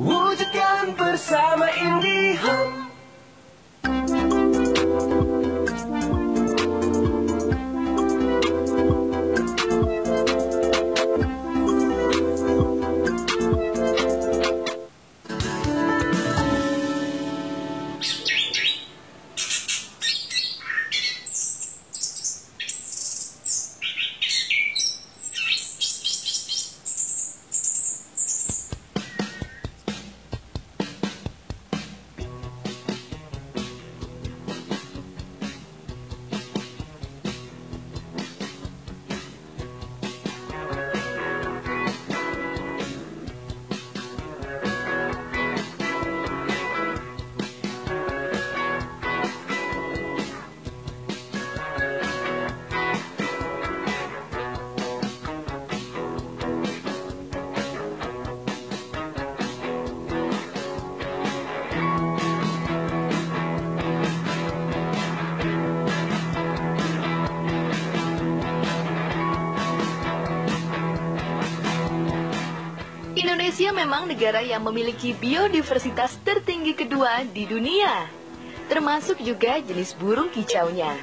Wujudkan bersama IndiHome. Indonesia memang negara yang memiliki biodiversitas tertinggi kedua di dunia, termasuk juga jenis burung kicaunya.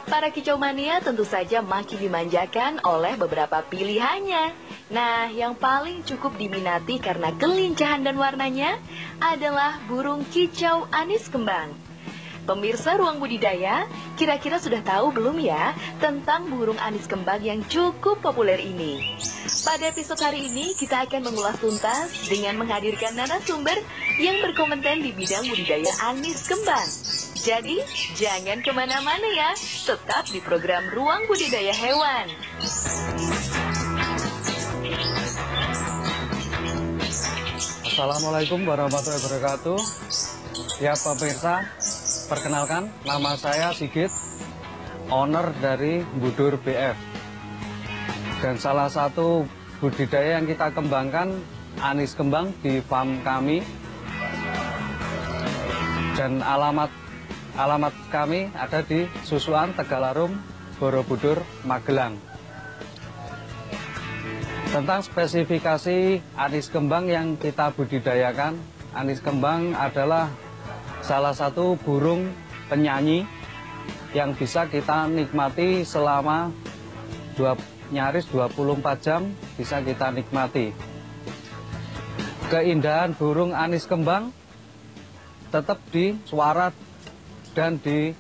Para kicau mania tentu saja makin dimanjakan oleh beberapa pilihannya. Nah, yang paling cukup diminati karena kelincahan dan warnanya adalah burung kicau anis kembang. Pemirsa Ruang Budidaya, kira-kira sudah tahu belum ya tentang burung anis kembang yang cukup populer ini? Pada episode hari ini kita akan mengulas tuntas dengan menghadirkan narasumber yang berkompeten di bidang budidaya anis kembang. Jadi, jangan kemana-mana ya, tetap di program Ruang Budidaya Hewan. Assalamualaikum warahmatullahi wabarakatuh. Ya pemirsa, perkenalkan nama saya Sigit, owner dari Budur BF. Dan salah satu budidaya yang kita kembangkan anis kembang di farm kami. Dan alamat kami ada di Susuan, Tegalarum, Borobudur, Magelang. Tentang spesifikasi anis kembang yang kita budidayakan, anis kembang adalah salah satu burung penyanyi yang bisa kita nikmati selama nyaris 24 jam bisa kita nikmati. Keindahan burung anis kembang tetap di suara dan di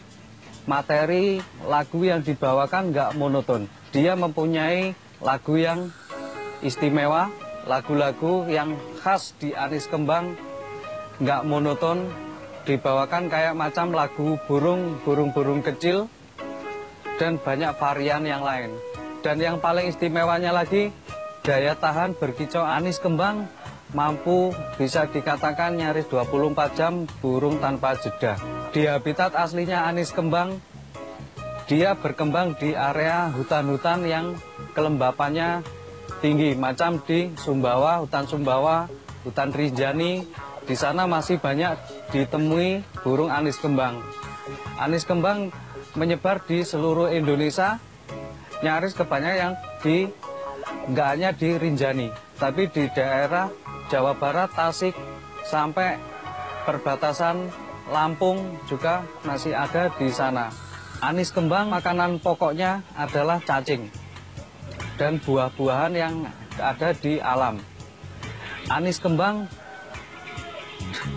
materi lagu yang dibawakan nggak monoton. Dia mempunyai lagu yang istimewa, lagu-lagu yang khas di anis kembang, nggak monoton, dibawakan kayak macam lagu burung kecil dan banyak varian yang lain. Dan yang paling istimewanya lagi, daya tahan berkicau anis kembang mampu bisa dikatakan nyaris 24 jam burung tanpa jeda. Di habitat aslinya anis kembang, dia berkembang di area hutan-hutan yang kelembapannya tinggi, macam di Sumbawa, hutan Rinjani. Di sana masih banyak ditemui burung anis kembang. Anis kembang menyebar di seluruh Indonesia, nyaris kebanyakan yang nggak hanya di Rinjani, tapi di daerah Jawa Barat, Tasik, sampai perbatasan Lampung juga masih ada di sana. Anis kembang makanan pokoknya adalah cacing dan buah-buahan yang ada di alam. Anis kembang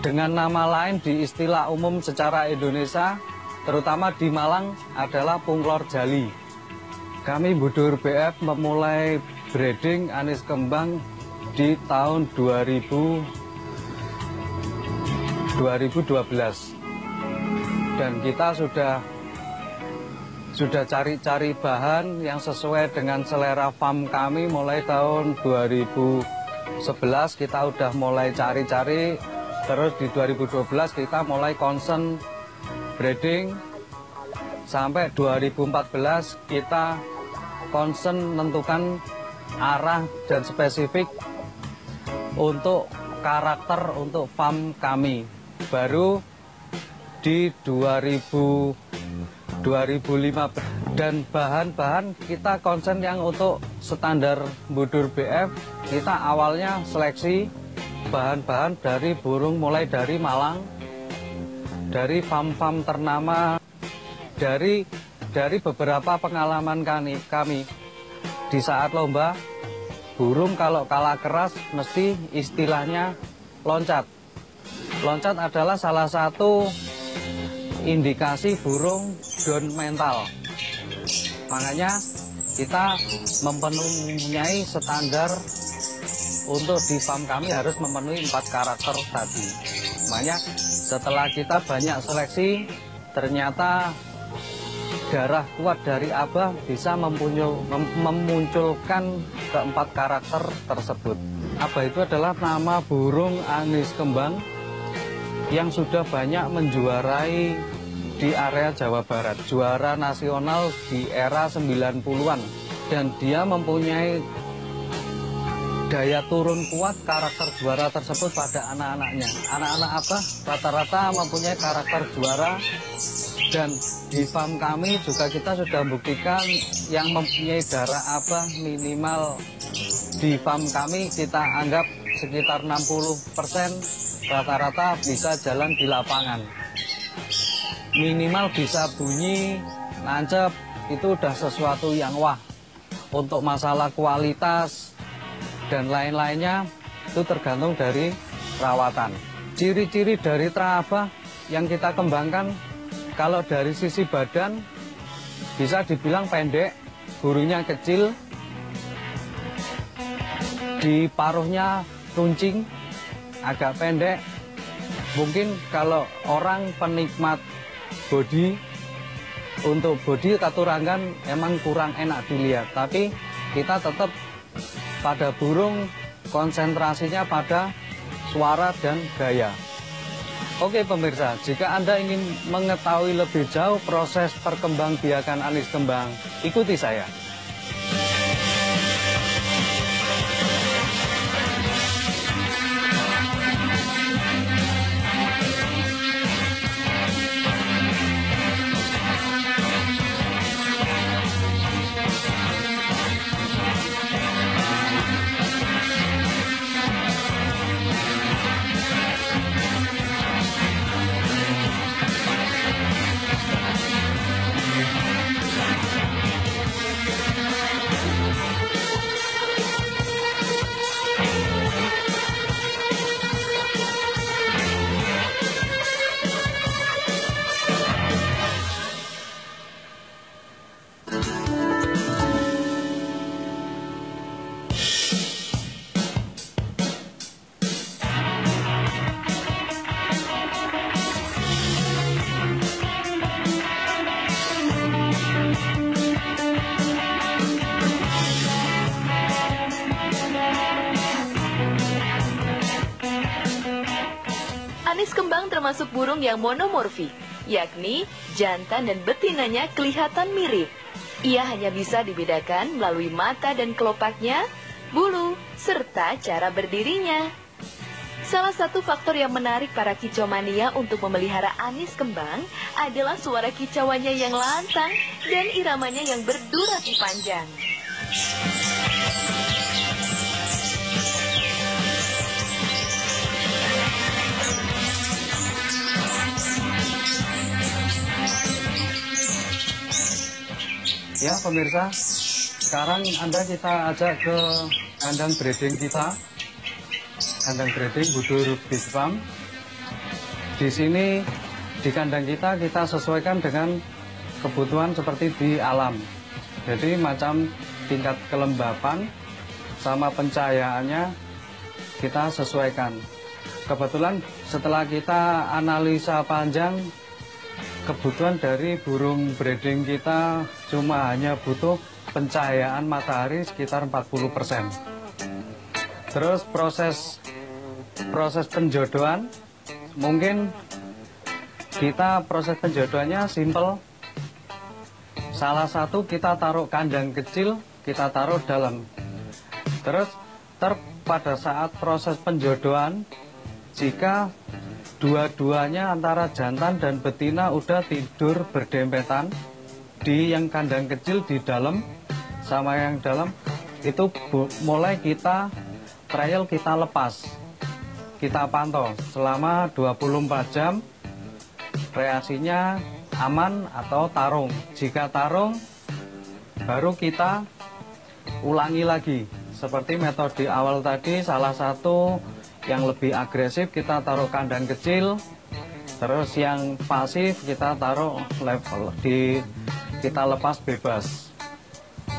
dengan nama lain di istilah umum secara Indonesia, terutama di Malang, adalah punglor jali. Kami Budur BF memulai breeding anis kembang di tahun 2012. Dan kita sudah cari-cari bahan yang sesuai dengan selera farm kami mulai tahun 2011. Kita udah mulai cari-cari, terus di 2012 kita mulai concern breeding, sampai 2014 kita concern menentukan arah dan spesifik untuk karakter untuk farm kami. Baru di 2015 dan bahan-bahan kita concern yang untuk standar Budur BF. Kita awalnya seleksi bahan-bahan dari burung mulai dari Malang, dari farm-farm ternama, dari beberapa pengalaman kami di saat lomba. Burung kalau kalah keras mesti istilahnya loncat. Loncat adalah salah satu indikasi burung down mental. Makanya kita mempunyai standar untuk di farm kami harus memenuhi 4 karakter tadi. Makanya setelah kita banyak seleksi, ternyata darah kuat dari Abah bisa memunculkan keempat karakter tersebut. Abah itu adalah nama burung anis kembang yang sudah banyak menjuarai di area Jawa Barat, juara nasional di era 90-an, dan dia mempunyai daya turun kuat karakter juara tersebut pada anak-anaknya. Anak-anak Abah rata-rata mempunyai karakter juara, dan di farm kami juga kita sudah buktikan yang mempunyai darah Abah minimal di farm kami kita anggap sekitar 60% rata-rata bisa jalan di lapangan. Minimal bisa bunyi, nancep, itu udah sesuatu yang wah. Untuk masalah kualitas dan lain-lainnya itu tergantung dari perawatan. Ciri-ciri dari terabah yang kita kembangkan, kalau dari sisi badan bisa dibilang pendek, burungnya kecil, di paruhnya runcing, agak pendek. Mungkin kalau orang penikmat body, untuk body katurangan emang kurang enak dilihat, tapi kita tetap pada burung konsentrasinya pada suara dan gaya. Oke pemirsa, jika Anda ingin mengetahui lebih jauh proses perkembangbiakan anis kembang, ikuti saya. Anis kembang termasuk burung yang monomorfi, yakni jantan dan betinanya kelihatan mirip. Ia hanya bisa dibedakan melalui mata dan kelopaknya, bulu, serta cara berdirinya. Salah satu faktor yang menarik para kicauania untuk memelihara anis kembang adalah suara kicauannya yang lantang dan iramanya yang berdurasi panjang. Ya pemirsa, sekarang kita ajak ke kandang breeding kita, kandang breeding Budur Beach Farm. Di sini di kandang kita sesuaikan dengan kebutuhan seperti di alam. Jadi macam tingkat kelembapan sama pencahayaannya kita sesuaikan. Kebetulan setelah kita analisa panjang, kebutuhan dari burung breeding kita cuma hanya butuh pencahayaan matahari sekitar 40%. Terus proses penjodohan, mungkin kita proses penjodohannya simple. Salah satu kita taruh kandang kecil, kita taruh dalam. Terus pada saat proses penjodohan, jika dua-duanya antara jantan dan betina udah tidur berdempetan di yang kandang kecil di dalam sama yang dalam, itu mulai kita trial, kita lepas. kita pantau selama 24 jam reaksinya aman atau tarung. Jika tarung, baru kita ulangi lagi. Seperti metode awal tadi, salah satu yang lebih agresif kita taruh kandang kecil, terus yang pasif kita taruh level kita lepas bebas.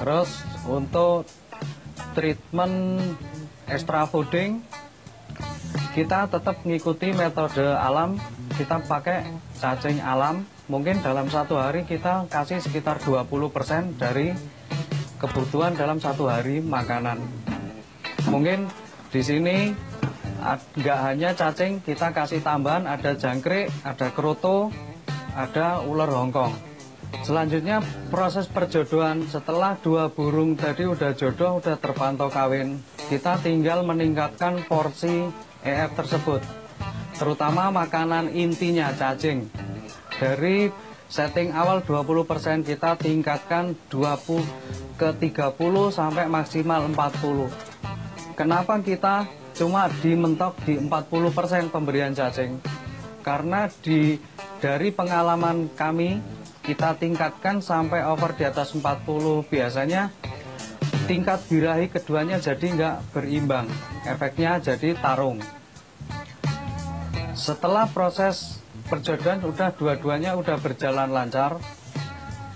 Terus untuk treatment extra fooding, kita tetap mengikuti metode alam. Kita pakai cacing alam. Mungkin dalam satu hari kita kasih sekitar 20% dari kebutuhan dalam satu hari makanan. Mungkin di sini nggak hanya cacing, kita kasih tambahan, ada jangkrik, ada kroto, ada ular Hongkong. Selanjutnya proses perjodohan. Setelah 2 burung tadi udah jodoh, udah terpantau kawin, kita tinggal meningkatkan porsi EF tersebut, terutama makanan intinya cacing. Dari setting awal 20%, kita tingkatkan 20 ke 30 sampai maksimal 40. Kenapa kita cuma dimentok di 40% pemberian cacing? Karena dari pengalaman kami, kita tingkatkan sampai over di atas 40. Biasanya tingkat birahi keduanya jadi nggak berimbang, efeknya jadi tarung. Setelah proses perjodohan dua-duanya udah berjalan lancar,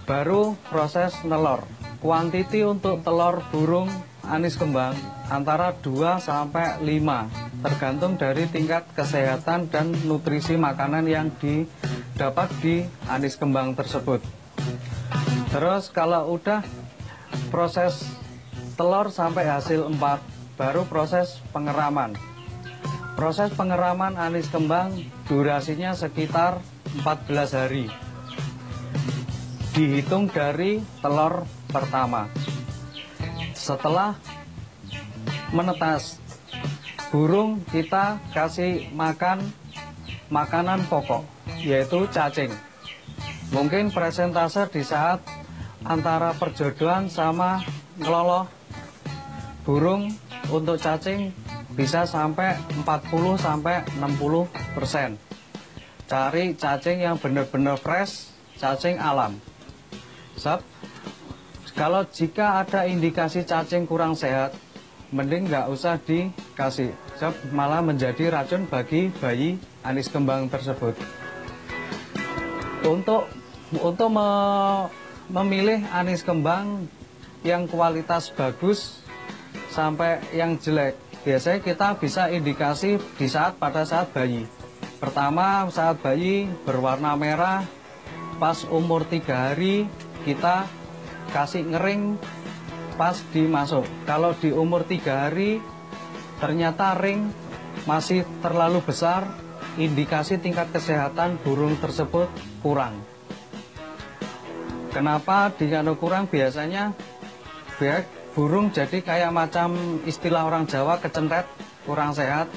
baru proses nelor. Kuantiti untuk telur burung anis kembang antara 2 sampai 5, tergantung dari tingkat kesehatan dan nutrisi makanan yang didapat di anis kembang tersebut. Terus kalau udah proses telur sampai hasil 4, baru proses pengeraman. Proses pengeraman anis kembang durasinya sekitar 14 hari. Dihitung dari telur pertama. Setelah menetas, burung kita kasih makan makanan pokok, yaitu cacing. Mungkin presentase di saat antara perjodohan sama ngeloloh burung untuk cacing bisa sampai 40 sampai 60%. Cari cacing yang benar-benar fresh, cacing alam. Kalau jika ada indikasi cacing kurang sehat, mending nggak usah dikasih, malah menjadi racun bagi bayi anis kembang tersebut. Untuk memilih anis kembang yang kualitas bagus sampai yang jelek, biasanya kita bisa indikasi pada saat bayi. Pertama, saat bayi berwarna merah, pas umur 3 hari kita kasih ngering pas dimasuk. Kalau di umur 3 hari ternyata ring masih terlalu besar, indikasi tingkat kesehatan burung tersebut kurang. Kenapa dikano kurang? Biasanya burung jadi kayak macam istilah orang Jawa kecentret, kurang sehat.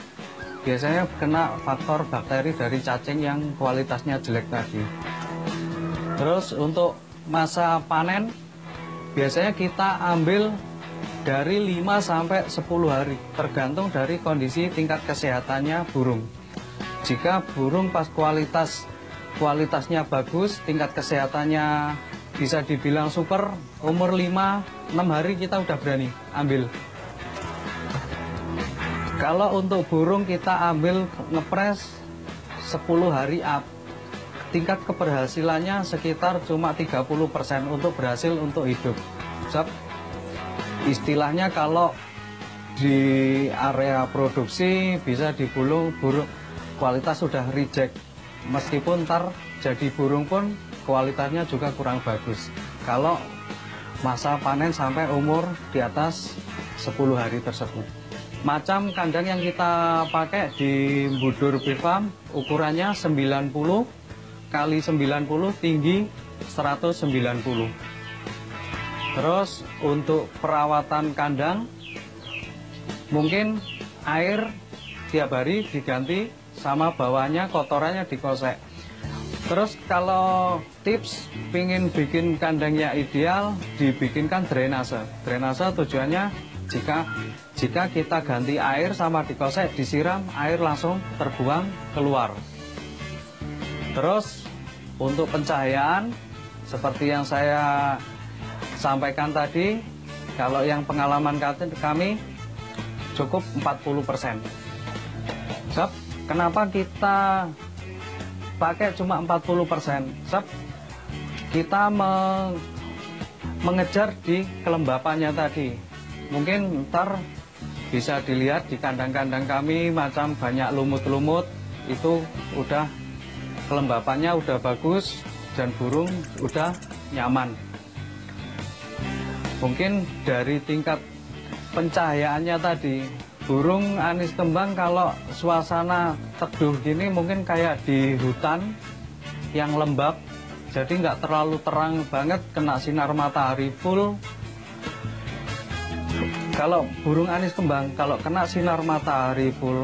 Biasanya kena faktor bakteri dari cacing yang kualitasnya jelek tadi. Terus untuk masa panen, biasanya kita ambil dari 5 sampai 10 hari, tergantung dari kondisi tingkat kesehatannya burung. Jika burung pas kualitasnya bagus, tingkat kesehatannya bisa dibilang super, umur 5-6 hari kita udah berani ambil. Kalau untuk burung kita ambil ngepres 10 hari up, tingkat keberhasilannya sekitar cuma 30% untuk berhasil untuk hidup. Istilahnya kalau di area produksi bisa digulung burung kualitas sudah reject, meskipun ntar jadi burung pun kualitasnya juga kurang bagus kalau masa panen sampai umur di atas 10 hari tersebut. Macam kandang yang kita pakai di Budur Beef Farm, ukurannya 90 kali 90, tinggi 190. Terus untuk perawatan kandang, mungkin air tiap hari diganti, sama bawahnya kotorannya dikosek. Terus kalau tips pingin bikin kandangnya ideal, dibikinkan drainase. Drainase tujuannya Jika kita ganti air sama dikosek, disiram, air langsung terbuang keluar. Terus untuk pencahayaan seperti yang saya sampaikan tadi, kalau yang pengalaman kami cukup 40%. Sebab kenapa kita pakai cuma 40%? Sebab kita mengejar di kelembapannya tadi. Mungkin ntar bisa dilihat di kandang-kandang kami macam banyak lumut-lumut, itu udah kelembapannya udah bagus dan burung udah nyaman. Mungkin dari tingkat pencahayaannya tadi, burung anis kembang kalau suasana teduh gini mungkin kayak di hutan yang lembab, jadi nggak terlalu terang banget, kena sinar matahari full. Kalau burung anis kembang, kalau kena sinar matahari full,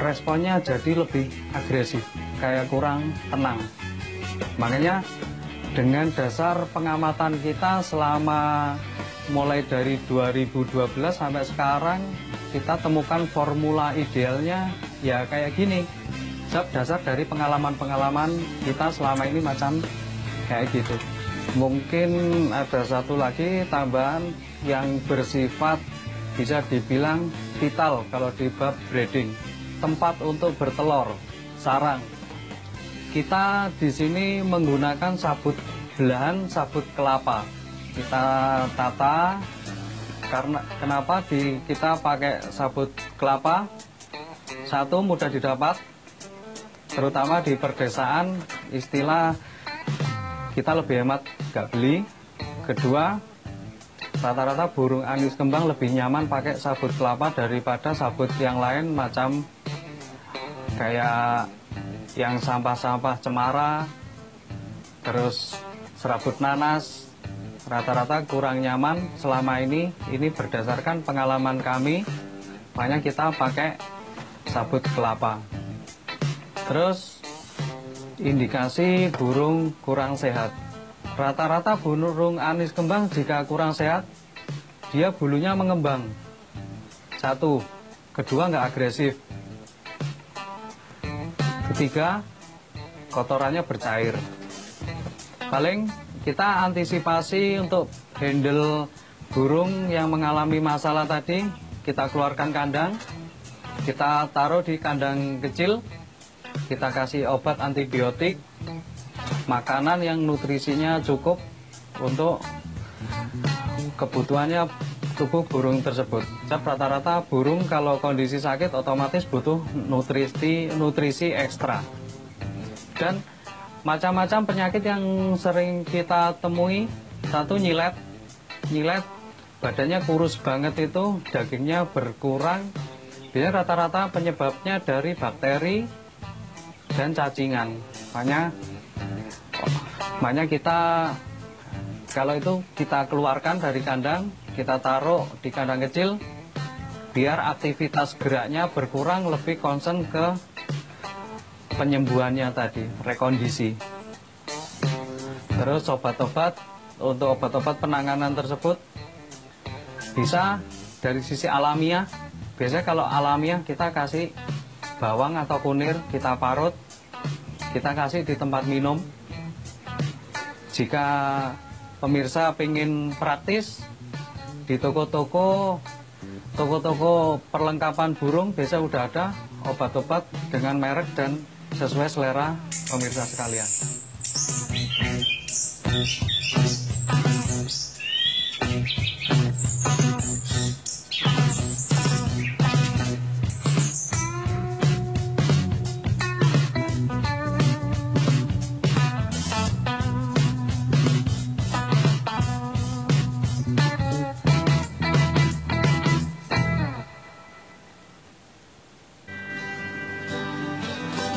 responnya jadi lebih agresif, kayak kurang tenang. Makanya dengan dasar pengamatan kita selama mulai dari 2012 sampai sekarang, kita temukan formula idealnya ya kayak gini. Sebab dasar dari pengalaman-pengalaman kita selama ini macam kayak gitu. Mungkin ada satu lagi tambahan yang bersifat bisa dibilang vital kalau di bab breeding. Tempat untuk bertelur, sarang. Kita di sini menggunakan sabut belahan, sabut kelapa. Kita tata, karena kenapa kita pakai sabut kelapa? Satu, mudah didapat, terutama di perdesaan, istilah kita lebih hemat gak beli. Kedua, rata-rata burung anis kembang lebih nyaman pakai sabut kelapa daripada sabut yang lain macam kayak yang sampah-sampah cemara, terus serabut nanas, rata-rata kurang nyaman selama ini berdasarkan pengalaman kami, makanya kita pakai sabut kelapa. Terus indikasi burung kurang sehat. Rata-rata burung anis kembang jika kurang sehat, dia bulunya mengembang. Satu, kedua nggak agresif. Ketiga, kotorannya bercair. Paling kita antisipasi untuk handle burung yang mengalami masalah tadi, kita keluarkan kandang, kita taruh di kandang kecil, kita kasih obat antibiotik, makanan yang nutrisinya cukup untuk kebutuhannya tubuh burung tersebut. Rata-rata burung kalau kondisi sakit otomatis butuh nutrisi ekstra. Dan macam-macam penyakit yang sering kita temui, satu nyilet, badannya kurus banget itu, dagingnya berkurang. Biasanya rata-rata penyebabnya dari bakteri dan cacingan. Makanya kita kalau itu kita keluarkan dari kandang, kita taruh di kandang kecil, biar aktivitas geraknya berkurang, lebih concern ke penyembuhannya tadi, rekondisi. Terus obat-obat, untuk obat-obat penanganan tersebut bisa dari sisi alamiah. Biasanya kalau alamiah kita kasih bawang atau kunir, kita parut, kita kasih di tempat minum. Jika pemirsa pengen praktis, di toko-toko perlengkapan burung biasa udah ada obat-obat dengan merek dan sesuai selera pemirsa sekalian.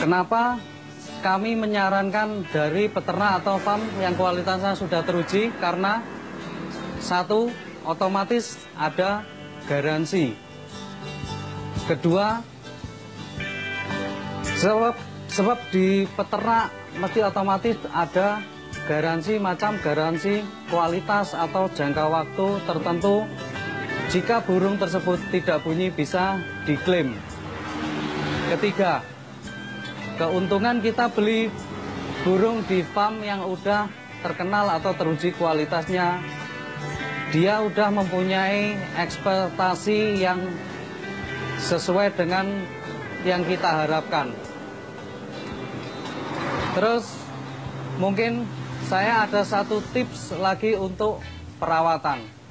Kenapa kami menyarankan dari peternak atau farm yang kualitasnya sudah teruji? Karena satu, otomatis ada garansi. Kedua, sebab di peternak mesti otomatis ada garansi, macam garansi kualitas atau jangka waktu tertentu Jika burung tersebut tidak bunyi bisa diklaim. Ketiga, keuntungan kita beli burung di farm yang udah terkenal atau teruji kualitasnya. Dia udah mempunyai ekspektasi yang sesuai dengan yang kita harapkan. Terus mungkin saya ada satu tips lagi untuk perawatan.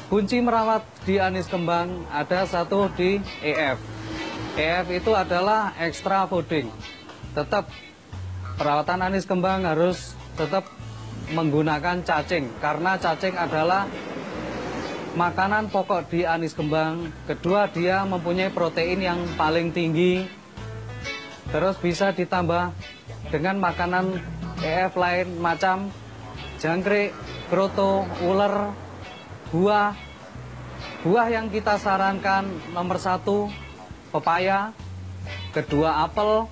Kunci merawat di anis kembang ada satu di EF. EF itu adalah extra fooding. Tetap perawatan anis kembang harus tetap menggunakan cacing, karena cacing adalah makanan pokok di anis kembang. Kedua, dia mempunyai protein yang paling tinggi. Terus bisa ditambah dengan makanan EF lain macam jangkrik, kroto, uler, buah. Buah yang kita sarankan nomor 1 pepaya, kedua apel,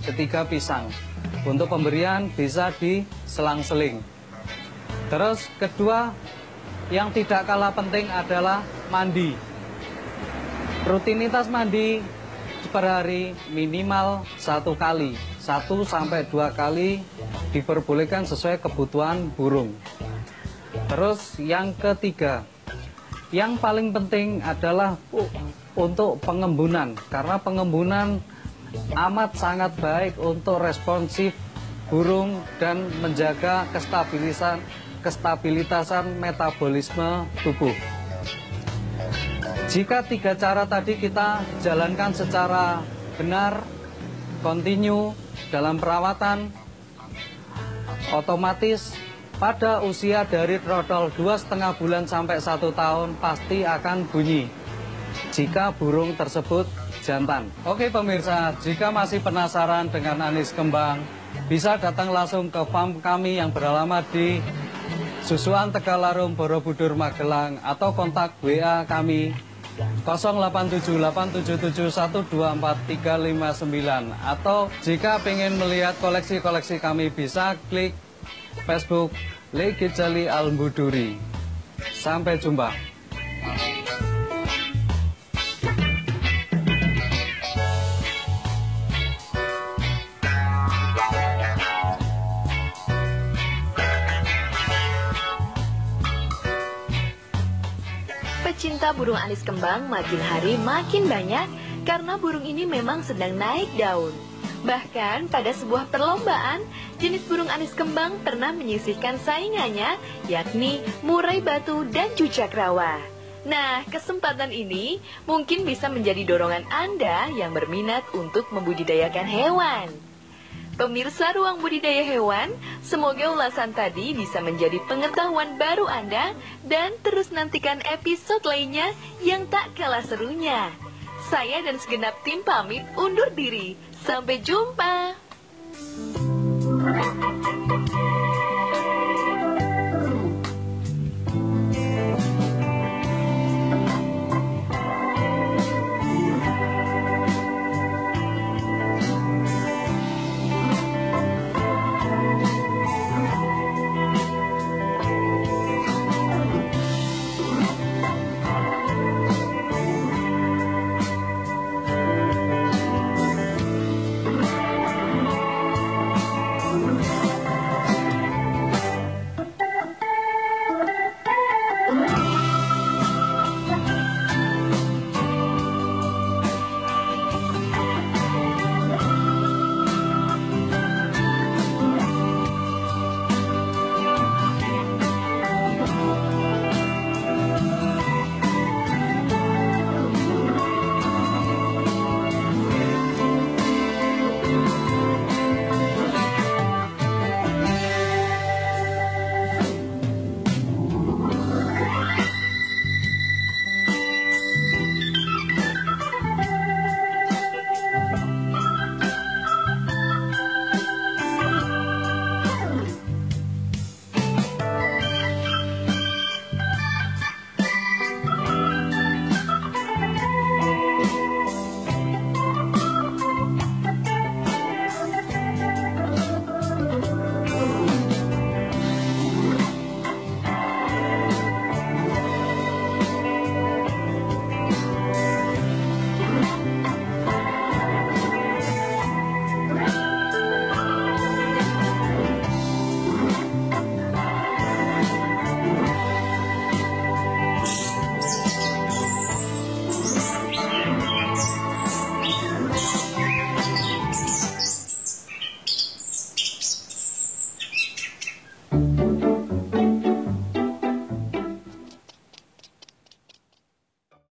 ketiga pisang. Untuk pemberian bisa diselang-seling. Terus kedua yang tidak kalah penting adalah mandi. Rutinitas mandi per hari minimal 1 kali, 1 sampai 2 kali diperbolehkan sesuai kebutuhan burung. Terus yang ketiga, yang paling penting adalah untuk pengembunan, karena pengembunan amat sangat baik untuk responsif burung dan menjaga kestabilitasan metabolisme tubuh. Jika 3 cara tadi kita jalankan secara benar, kontinu dalam perawatan, otomatis pada usia dari trotol 2,5 bulan sampai 1 tahun pasti akan bunyi jika burung tersebut jantan. Oke pemirsa, jika masih penasaran dengan anis kembang, bisa datang langsung ke farm kami yang beralamat di Susuan Tegalarum, Borobudur, Magelang, atau kontak WA kami 087877124359, atau jika ingin melihat koleksi-koleksi kami bisa klik Facebook Legijali Al-Buduri. Sampai jumpa. Pecinta burung anis kembang makin hari makin banyak karena burung ini memang sedang naik daun. Bahkan pada sebuah perlombaan, jenis burung anis kembang pernah menyisihkan saingannya, yakni murai batu dan cucak rawa. Nah, kesempatan ini mungkin bisa menjadi dorongan Anda yang berminat untuk membudidayakan hewan. Pemirsa Ruang Budidaya Hewan, semoga ulasan tadi bisa menjadi pengetahuan baru Anda dan terus nantikan episode lainnya yang tak kalah serunya. Saya dan segenap tim pamit undur diri. Sampai jumpa.